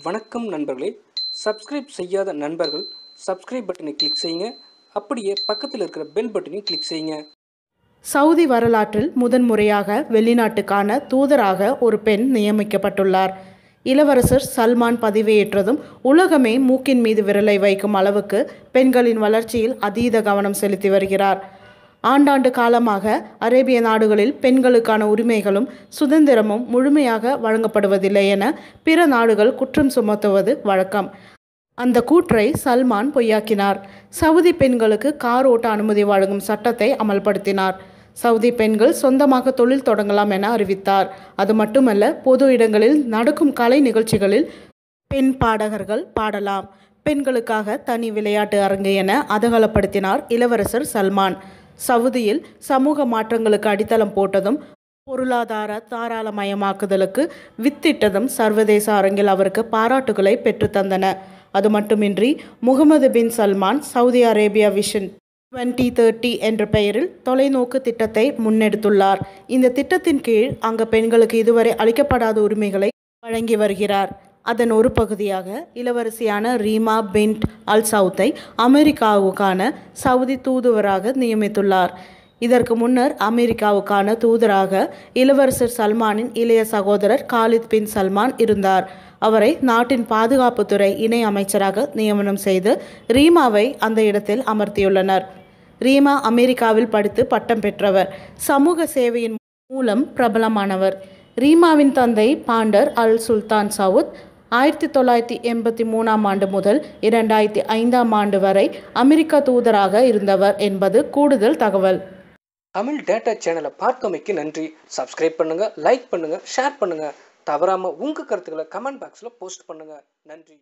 வணக்கம் நண்பர்களே. சப்ஸ்கிரைப் செய்யாத நண்பர்கள் சப்ஸ்கிரைப் பட்டனை கிளிக் செய்யுங்க. அப்படியே பக்கத்தில் இருக்கிற பெல் பட்டனையும் கிளிக் செய்யுங்க. சவுதி வரலாற்றில் முதன்முறையாக வெளிநாட்டுக்கான தூதராக ஒரு பெண் நியமிக்கப்பட்டுள்ளார். இளவரசர் சல்மான் பதவியேற்றதும் உலகமே மூக்கின் மீது விரலை வைக்கும் அளவுக்கு பெண்களின் வளர்ச்சியில் அதீத கவனம் செலுத்தி வருகிறார். ஆண்டாண்டு காலமாக அரேபிய நாடுகளில் பெண்களுக்கான உரிமைகளும் சுதந்திரமும் முழுமையாக வழங்கப்படுவதில்லை என பிற நாடுகள் குற்றம் சுமத்துவது வழக்கம். அந்த கூற்றை சல்மான் பொய்யாக்கினார். சவுதி பெண்களுக்கு கார் ஓட்ட அனுமதி வழங்கும் சட்டத்தை அமல்படுத்தினார். சவுதி பெண்கள் சொந்தமாக தொழில் தொடங்கலாம் என அறிவித்தார். அது மட்டுமல்ல, பொது இடங்களில் நடக்கும் கலை நிகழ்ச்சிகளில் பெண் பாடகர்கள் பாடலாம். பெண்களுக்காக தனி விளையாட்டு அரங்கு என அதகலப்படுத்தினார் இளவரசர் சல்மான். சவுதியில் சமூக மாற்றங்களுக்கு அடித்தளம் போட்டதும் பொருளாதார தாராளமயமாக்குதலுக்கு வித்திட்டதும் சர்வதேச அரங்கில் அவருக்கு பாராட்டுகளை பெற்றுத்தந்தன. அது மட்டுமின்றி முகமது பின் சல்மான் சவுதி அரேபியா விஷன் 2030 என்ற பெயரில் தொலைநோக்கு திட்டத்தை முன்னெடுத்துள்ளார். இந்த திட்டத்தின் கீழ் அங்கு பெண்களுக்கு இதுவரை அளிக்கப்படாத உரிமைகளை வழங்கி வருகிறார். அதன் ஒரு பகுதியாக இளவரசியான ரீமா பின்ட் அல் சவுத்தை அமெரிக்காவுக்கான சவுதி தூதுவராக நியமித்துள்ளார். இதற்கு முன்னர் அமெரிக்காவுக்கான தூதராக இளவரசர் சல்மானின் இளைய சகோதரர் காலித் பின் சல்மான் இருந்தார். அவரை நாட்டின் பாதுகாப்புத்துறை இணை அமைச்சராக நியமனம் செய்து ரீமாவை அந்த இடத்தில் அமர்த்தியுள்ளனர். ரீமா அமெரிக்காவில் படித்து பட்டம் பெற்றவர். சமூக சேவையின் மூலம் பிரபலமானவர். ரீமாவின் தந்தை பாண்டர் அல் சுல்தான் சவுத் 1983 ஆண்டு முதல் 2005 ஆண்டு வரை அமெரிக்க தூதராக இருந்தவர் என்பது கூடுதல் தகவல். தமிழ் டேட்டா சேனலை பார்த்தமைக்கு நன்றி. சப்ஸ்கிரைப் பண்ணுங்க, லைக் பண்ணுங்க, ஷேர் பண்ணுங்க. தவறாம உங்க கருத்துக்களை கமெண்ட் பாக்ஸ்ல போஸ்ட் பண்ணுங்க. நன்றி.